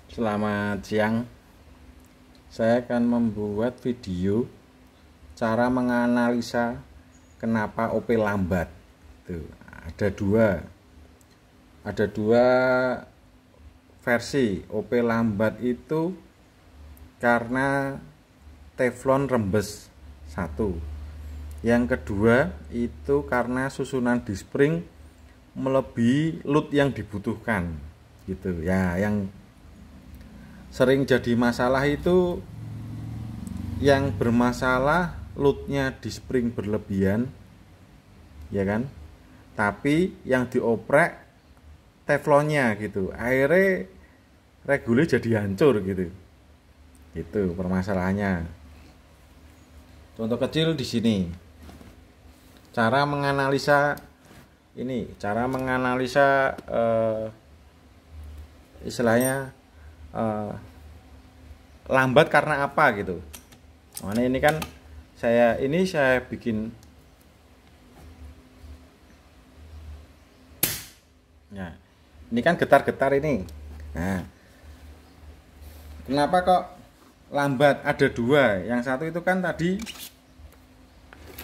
Selamat siang. Saya akan membuat video cara menganalisa kenapa OP lambat. Tuh, ada dua versi. OP lambat itu karena teflon rembes satu. Yang kedua itu karena susunan di spring melebihi load yang dibutuhkan. Gitu ya, yang sering jadi masalah itu yang bermasalah loadnya di spring berlebihan, ya kan, tapi yang dioprek teflonnya gitu, akhirnya regule jadi hancur gitu. Itu permasalahannya. Contoh kecil di sini, cara menganalisa istilahnya lambat karena apa gitu. Mana ini kan saya bikin ya, ini kan getar-getar ini. Nah, kenapa kok lambat? Ada dua. Yang satu itu kan tadi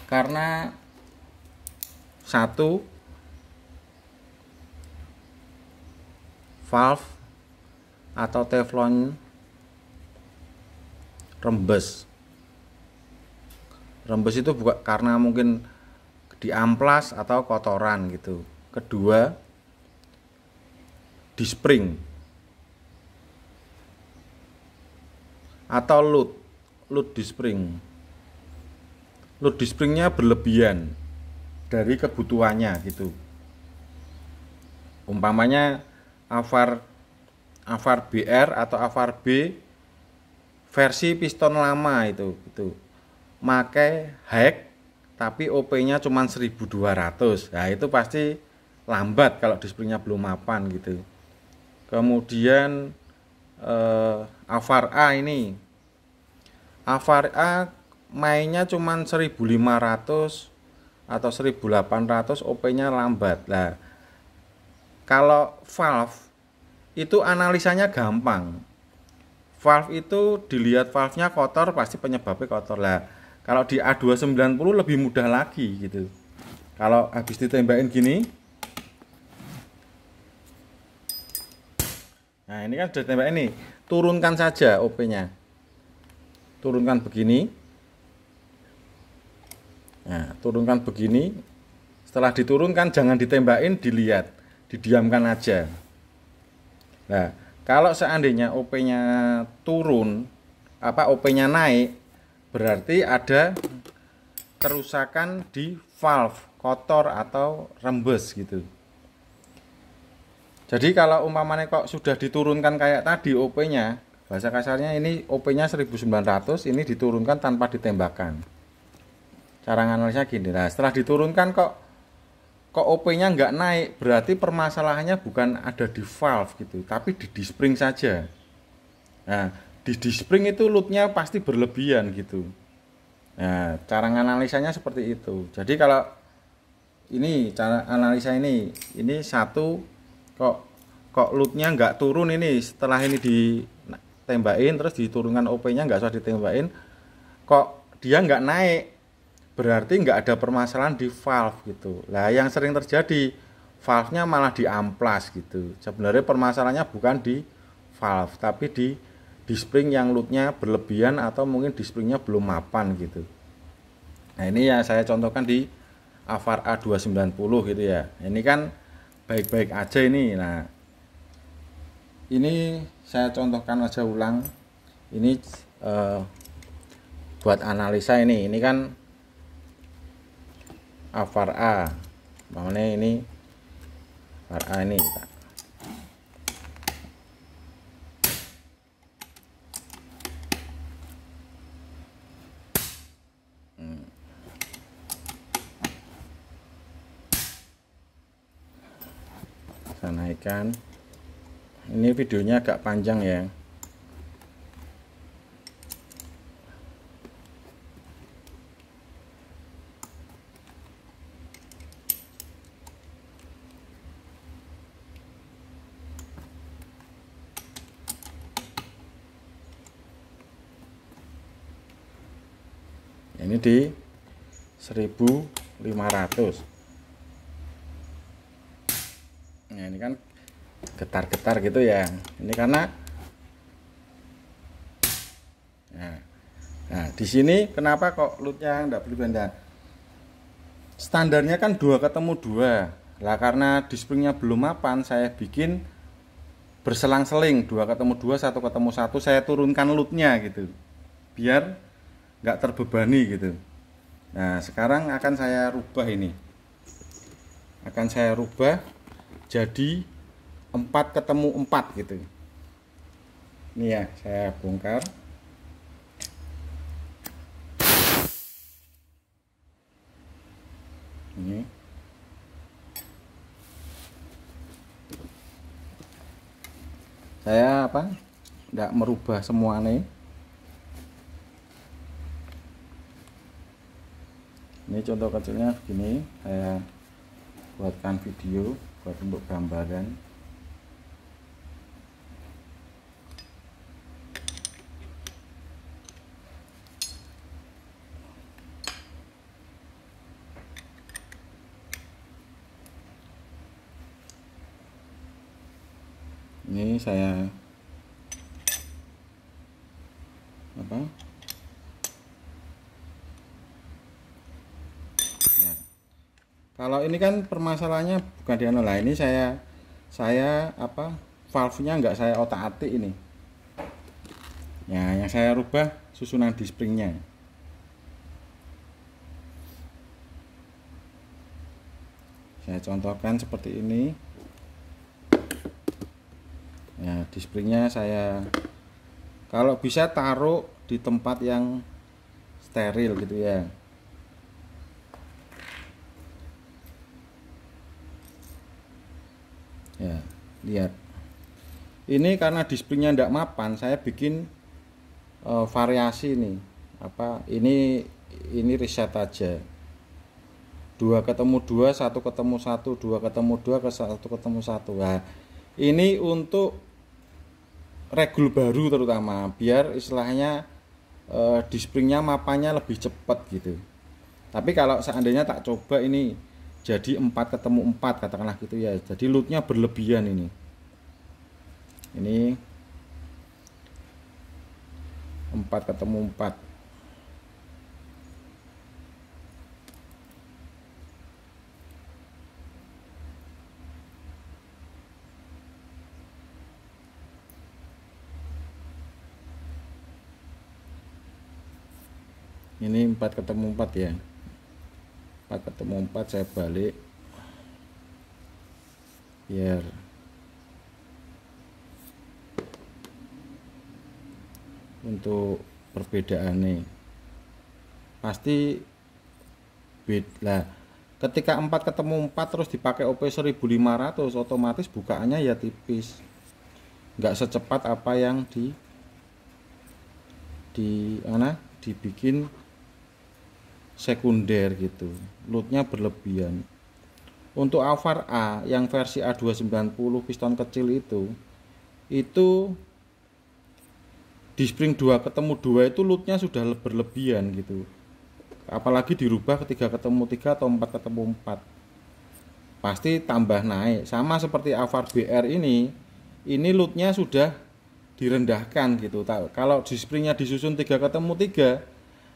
karena satu valve atau teflon rembes itu bukan karena mungkin diamplas atau kotoran gitu. Kedua, di spring atau load di springnya berlebihan dari kebutuhannya gitu. Umpamanya Avar BR atau Avar B versi piston lama itu pakai hack tapi OP-nya cuma 1200. Nah, itu pasti lambat kalau di springnya belum mapan gitu. Kemudian Avar A mainnya cuma 1500 atau 1800, OP-nya lambat. Lah, kalau valve itu analisanya gampang. Valve itu dilihat valve-nya kotor, pasti penyebabnya kotor. Lah, kalau di A290 lebih mudah lagi gitu. Kalau habis ditembakin gini, nah ini kan sudah tembak ini, turunkan saja OP-nya. Turunkan begini. Nah, turunkan begini. Setelah diturunkan jangan ditembakin, dilihat, didiamkan aja. Nah, kalau seandainya OP-nya turun, OP-nya naik, berarti ada kerusakan di valve, kotor atau rembes gitu. Jadi kalau umpamanya kok sudah diturunkan kayak tadi OP-nya, bahasa kasarnya ini OP-nya 1900, ini diturunkan tanpa ditembakkan. Cara nganalisnya gini. Nah, setelah diturunkan kok OP-nya nggak naik, berarti permasalahannya bukan ada di valve gitu, tapi di spring saja. Nah, di spring itu loadnya pasti berlebihan gitu. Nah, cara nganalisanya seperti itu. Jadi kalau ini cara analisa ini satu, kok loadnya nggak turun ini, setelah ini ditembakin terus diturunkan OP-nya nggak usah ditembakin, kok dia nggak naik, berarti nggak ada permasalahan di valve gitu. Lah, yang sering terjadi valve-nya malah diamplas gitu. Sebenarnya permasalahannya bukan di valve, tapi di spring yang loadnya berlebihan atau mungkin di springnya belum mapan gitu. Nah, ini ya saya contohkan di Avar A290 gitu ya. Ini kan baik-baik aja ini. Nah, ini saya contohkan aja ulang. Ini buat analisa ini kan Avar A, mana ini Avar A ini Pak. Saya naikkan. Ini videonya agak panjang ya. Ini di 1500. Nah ini kan getar-getar gitu ya, ini karena nah di sini kenapa kok lootnya enggak berubah? Standarnya kan 2 ketemu 2 lah, karena di springnya belum mapan saya bikin berselang-seling, 2 ketemu 2, 1 ketemu 1, saya turunkan lootnya gitu biar nggak terbebani gitu. Nah sekarang akan saya rubah, ini akan saya rubah jadi 4 ketemu 4 gitu. Ini ya, saya bongkar. Ini saya nggak merubah semua nih. Ini contoh kecilnya begini, saya buatkan video buat untuk gambaran. Ini saya kalau ini kan permasalahannya bukan di lah, ini saya valve-nya nggak saya otak-atik ini ya, yang saya rubah susunan di springnya. Saya contohkan seperti ini ya, di springnya saya kalau bisa taruh di tempat yang steril gitu ya. Ya, lihat. Ini karena di springnya tidak mapan, saya bikin variasi nih. Ini reset aja. 2 ketemu 2, 1 ketemu 1, 2 ketemu 2 ke 1 ketemu 1. Nah, ini untuk regul baru terutama biar istilahnya di springnya mapannya lebih cepat gitu. Tapi kalau seandainya tak coba ini jadi 4 ketemu 4 katakanlah gitu ya, jadi lootnya berlebihan ini 4 ketemu 4. Ini 4 ketemu 4 ya, 4 ketemu 4 saya balik biar untuk perbedaannya pasti beda. Ketika 4 ketemu 4 terus dipakai OP 1500, otomatis bukaannya ya tipis, nggak secepat apa yang dibikin sekunder gitu, lootnya berlebihan. Untuk Alvar A yang versi A290 piston kecil itu di spring 2 ketemu 2 itu lootnya sudah berlebihan gitu, apalagi dirubah ke 3 ketemu 3 atau 4 ketemu 4 pasti tambah naik. Sama seperti Alvar BR ini lootnya sudah direndahkan gitu. Kalau di springnya disusun 3 ketemu 3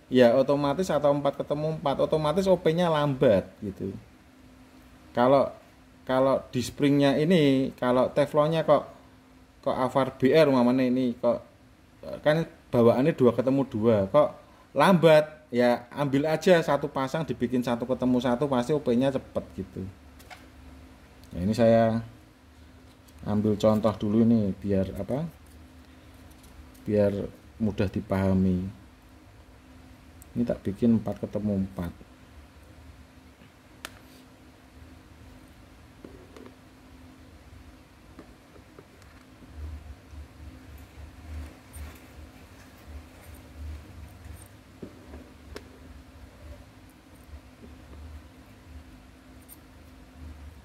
ya otomatis, atau 4 ketemu 4 otomatis OP-nya lambat gitu. Kalau di springnya ini, kalau teflonnya kok Alvar BR umpamanya ini kok kan bawaannya 2 ketemu 2 kok lambat, ya ambil aja satu pasang dibikin 1 ketemu 1 pasti OP-nya cepet gitu. Nah, ini saya ambil contoh dulu ini biar biar mudah dipahami. Ini tak bikin 4 ketemu 4.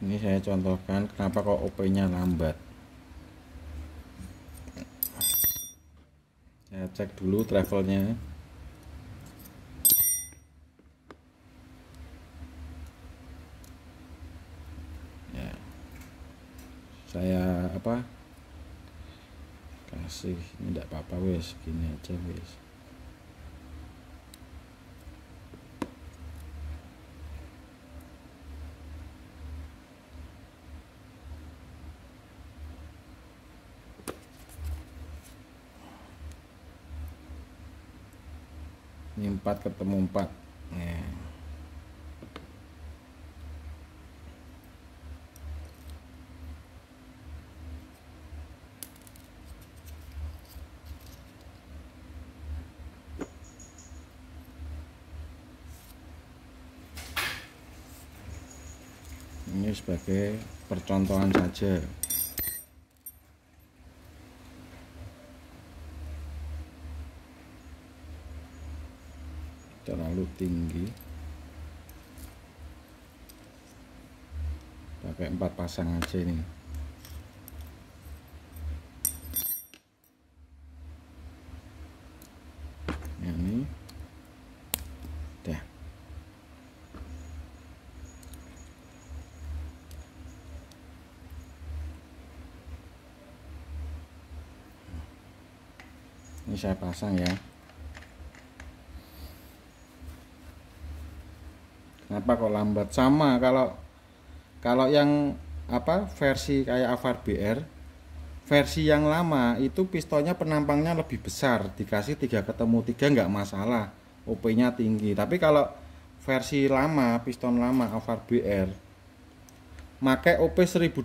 Ini saya contohkan kenapa kok OP-nya lambat. Saya cek dulu travelnya. masih ini enggak apa-apa, wes gini aja wes. Ini 4 ketemu 4 ya. Ini sebagai percontohan saja. Terlalu tinggi, pakai 4 pasang aja ini. Ini dah. Ini saya pasang ya. Kenapa kok lambat? Sama kalau yang apa versi kayak Avar BR, versi yang lama itu pistonnya penampangnya lebih besar, dikasih 3 ketemu 3 nggak masalah, OP nya tinggi. Tapi kalau versi lama, piston lama Avar BR pakai OP 1200,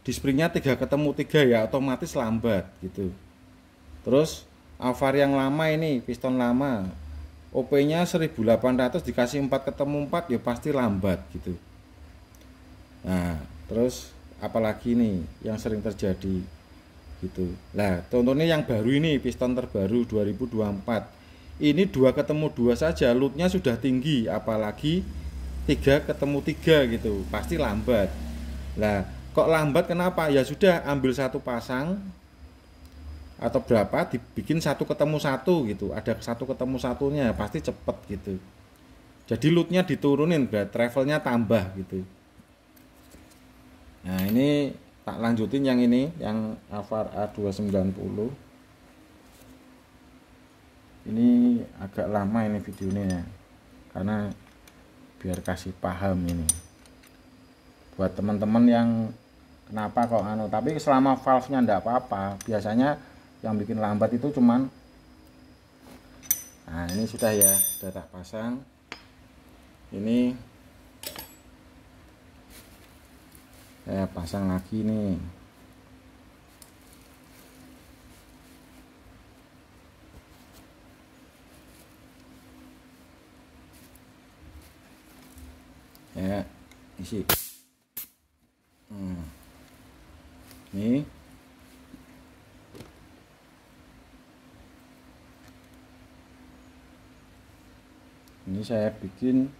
di springnya 3 ketemu 3 ya otomatis lambat gitu. Terus Avar yang lama ini, piston lama, OP nya 1800 dikasih 4 ketemu 4 ya pasti lambat gitu. Nah terus apalagi nih yang sering terjadi gitu. Nah contohnya yang baru ini, piston terbaru 2024 ini 2 ketemu 2 saja loadnya sudah tinggi, apalagi 3 ketemu 3 gitu pasti lambat. Nah kok lambat kenapa? Ya sudah ambil 1 pasang atau berapa dibikin 1 ketemu 1 gitu, ada 1 ketemu 1-nya pasti cepet gitu. Jadi loadnya diturunin, berat travelnya tambah gitu. Nah ini tak lanjutin yang ini, yang Avar A290. Ini agak lama ini videonya ya, karena biar kasih paham ini buat teman-teman yang kenapa kok anu. Tapi selama valve-nya enggak apa-apa, biasanya yang bikin lambat itu cuman, nah ini sudah ya, sudah tak pasang. Ini saya pasang lagi nih. Ya isi ini saya bikin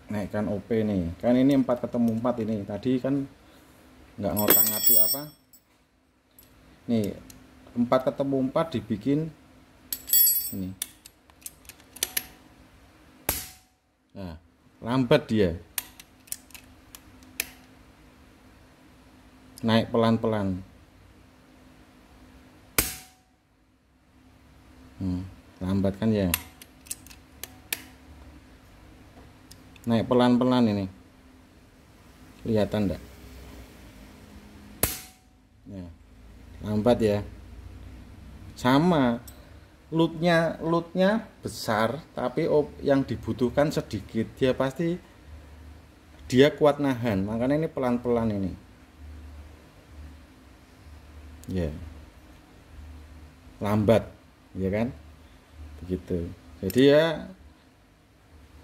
naikkan OP nih, kan ini 4 ketemu 4 ini tadi kan nggak ngotak-ngatik apa nih, 4 ketemu 4 dibikin ini. Nah lambat dia, naik pelan-pelan. Lambat kan ya, naik pelan-pelan ini, kelihatan enggak ya, lambat ya. Sama loadnya besar tapi yang dibutuhkan sedikit, dia pasti dia kuat nahan, makanya ini pelan-pelan ini ya, lambat ya kan begitu. Jadi ya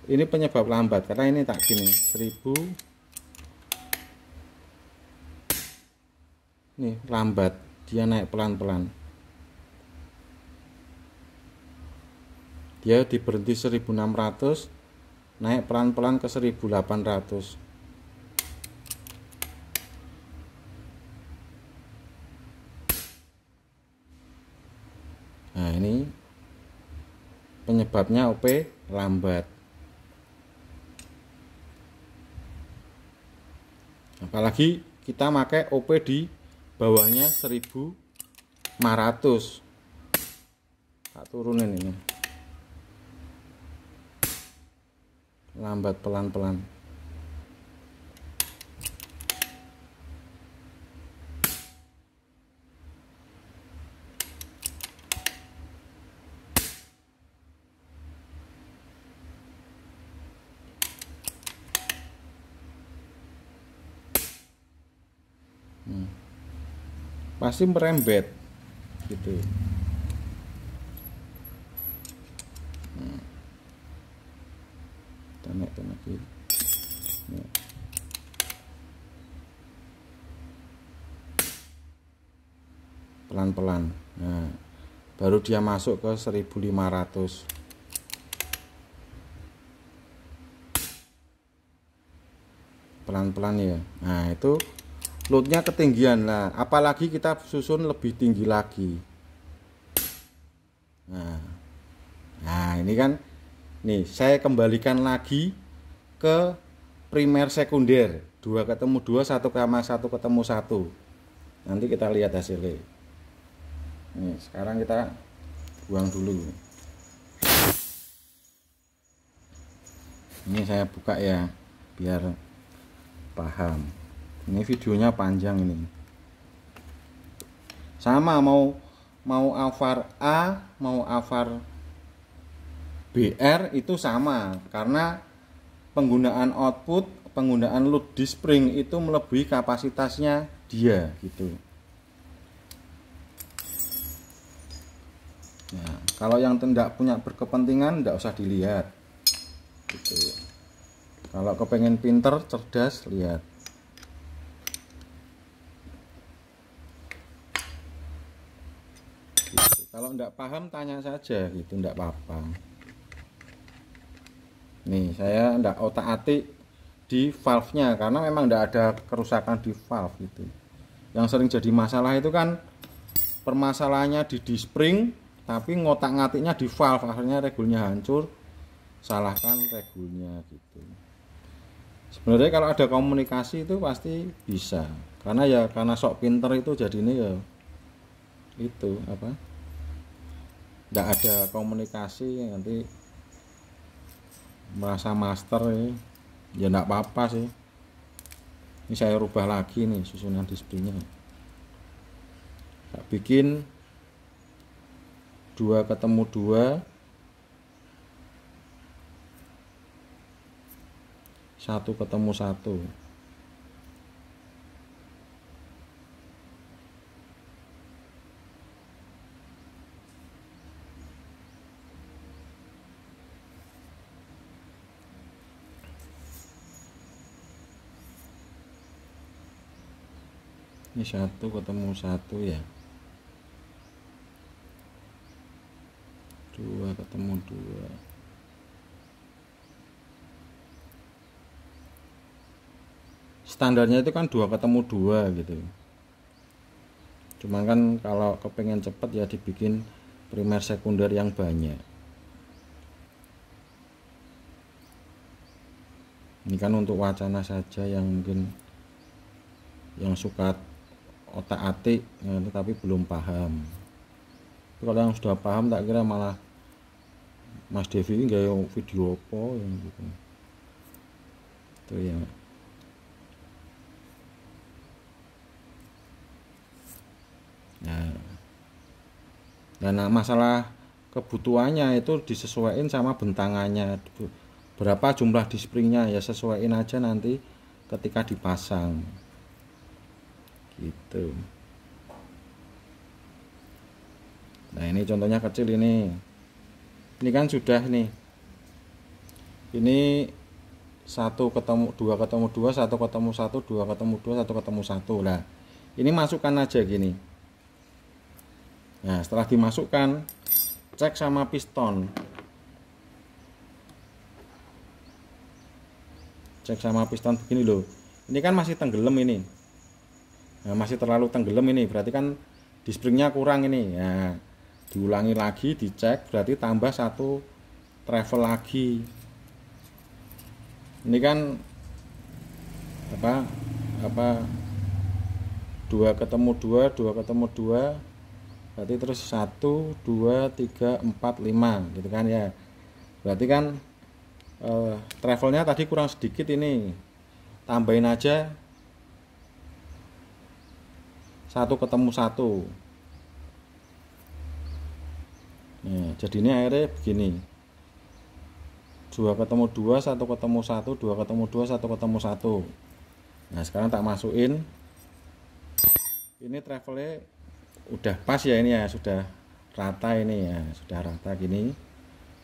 ini penyebab lambat karena ini tak gini 1000 nih, lambat dia, naik pelan-pelan, dia diberhenti 1600, naik pelan-pelan ke 1800. Nah ini penyebabnya OP lambat. Apalagi kita pakai OP di bawahnya 1500. Tak turunin ini, lambat pelan-pelan. Pasti merembet gitu. Tanek gitu. Pelan-pelan. Nah, baru dia masuk ke 1500. Pelan-pelan ya. Nah, itu loadnya ketinggian lah, apalagi kita susun lebih tinggi lagi. Nah ini kan, nih saya kembalikan lagi ke primer sekunder, 2 ketemu 2, 1 ketemu 1. Nanti kita lihat hasilnya. Nih sekarang kita buang dulu. Ini saya buka ya biar paham. Ini videonya panjang ini. Sama mau Avar A, mau Avar BR itu sama, karena penggunaan output, penggunaan load di spring itu melebihi kapasitasnya dia gitu. Nah, kalau yang tidak punya berkepentingan tidak usah dilihat gitu. Kalau kepengen pinter, cerdas, lihat. Kalau enggak paham tanya saja gitu, enggak apa-apa. Nih saya enggak otak-atik di valve-nya karena memang enggak ada kerusakan di valve gitu. Yang sering jadi masalah itu kan permasalahannya di spring, tapi ngotak-ngatiknya di valve, akhirnya regulnya hancur. Salahkan regulnya gitu. Sebenarnya kalau ada komunikasi itu pasti bisa. Karena sok pinter itu jadinya ya itu apa? Nggak ada komunikasi, nanti merasa master ya nggak apa-apa sih. Ini saya rubah lagi nih susunan displaynya. Tak bikin 2 ketemu 2, 1 ketemu 1. Ini 1 ketemu 1 ya. 2 ketemu 2. Standarnya itu kan 2 ketemu 2 gitu. Cuman kan kalau kepengen cepet ya dibikin primer sekunder yang banyak. Ini kan untuk wacana saja yang mungkin yang suka otak-atik ya, tetapi belum paham. Tapi kalau yang sudah paham tak kira malah Mas Devi ini gaya video apa yang gitu. Itu ya. Nah, masalah kebutuhannya itu disesuaikan sama bentangannya. Berapa jumlah di springnya ya sesuaiin aja nanti ketika dipasang. Gitu. Nah ini contohnya kecil ini kan sudah nih, ini 1 ketemu 2 ketemu 2, 1 ketemu 1, 2 ketemu 2, 1 ketemu 1 lah. Ini masukkan aja gini. Nah setelah dimasukkan, cek sama piston, begini loh, ini kan masih tenggelam ini. Nah, masih terlalu tenggelam ini, berarti kan di springnya kurang ini. Nah, diulangi lagi, dicek, berarti tambah 1 travel lagi. Ini kan apa 2 ketemu 2, 2 ketemu 2, berarti terus 1 2 3 4 5 gitu kan ya. Berarti kan travelnya tadi kurang sedikit, ini tambahin aja 1 ketemu 1. Nah, jadinya akhirnya begini, 2 ketemu 2, 1 ketemu 1, 2 ketemu 2, 1 ketemu 1. Nah sekarang tak masukin, ini travelnya udah pas ya, ini ya sudah rata, ini ya sudah rata gini.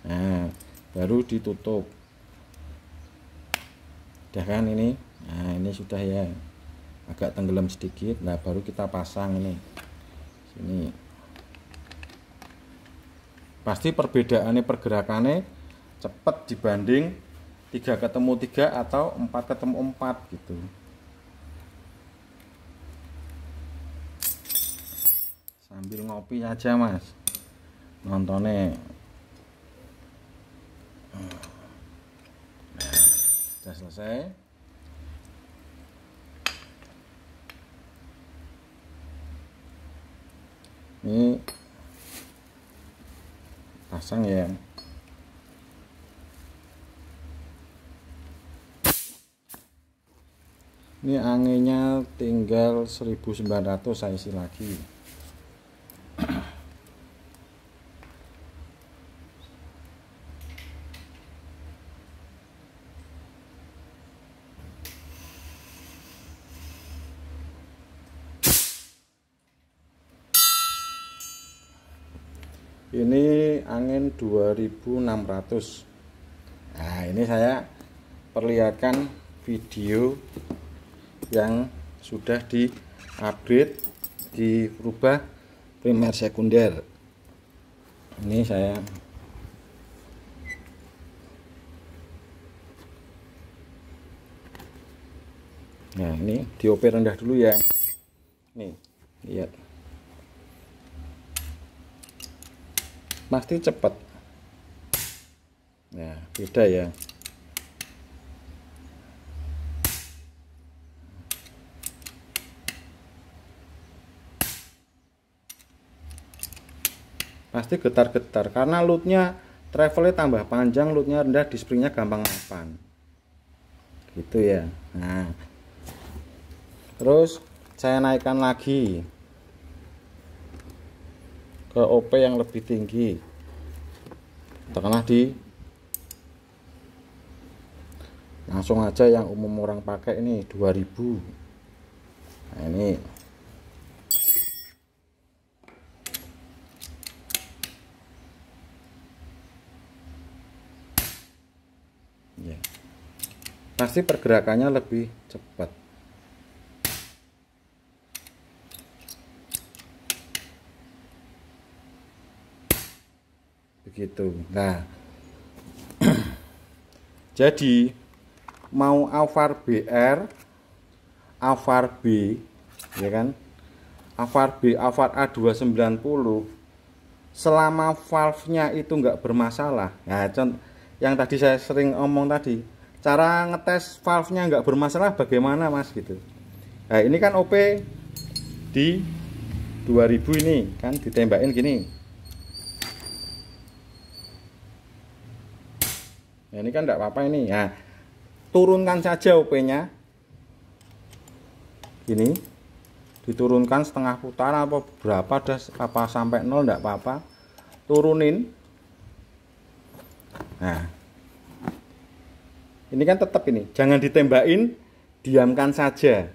Nah baru ditutup, udah kan ini. Nah ini sudah ya, agak tenggelam sedikit. Nah baru kita pasang ini sini. Pasti perbedaannya, pergerakannya cepat dibanding 3 ketemu 3 atau 4 ketemu 4 gitu. Sambil ngopi aja mas nontonnya. Nah, sudah selesai. Ini pasang ya. Ini anginnya tinggal 1900, saya isi lagi. Ini angin 2600. Nah ini saya perlihatkan video yang sudah di upgrade, dirubah primer sekunder. Ini saya ini DOP rendah dulu ya. Nih lihat, pasti cepat. Nah beda ya. Pasti getar-getar karena loadnya, travelnya tambah panjang, loadnya rendah, di springnya gampang mapan gitu ya. Nah terus saya naikkan lagi ke OP yang lebih tinggi, tekanlah di, langsung aja yang umum orang pakai ini 2000. Nah ini ya, pasti pergerakannya lebih cepat. Begitu. Nah jadi mau Avar BR, Avar B ya kan, Avar B, Avar A290, selama valve-nya itu enggak bermasalah. Nah contoh yang tadi saya sering omong tadi, cara ngetes valve-nya enggak bermasalah bagaimana mas gitu. Nah ini kan OP di 2000 ini kan ditembakin gini. Nah ini kan enggak apa-apa ini. Nah turunkan saja OP-nya ini, diturunkan setengah putaran apa berapa, dah apa sampai 0 enggak apa-apa, turunin. Nah ini kan tetap ini, jangan ditembakin, diamkan saja.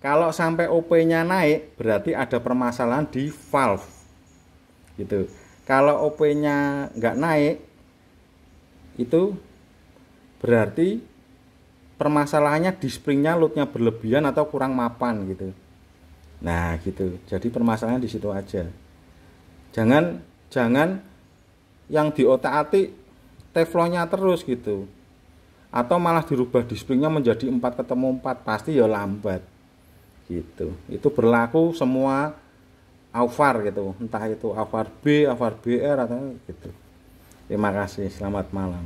Kalau sampai OP-nya naik berarti ada permasalahan di valve gitu. Kalau OP-nya nggak naik itu berarti permasalahannya di springnya, loadnya berlebihan atau kurang mapan gitu. Nah gitu, jadi permasalahannya di situ aja. Jangan yang diotak-atik teflonnya terus gitu, atau malah dirubah di springnya menjadi 4 ketemu 4, pasti ya lambat gitu. Itu berlaku semua Avar gitu, entah itu Avar B, Avar BR atau gitu. Terima kasih, selamat malam.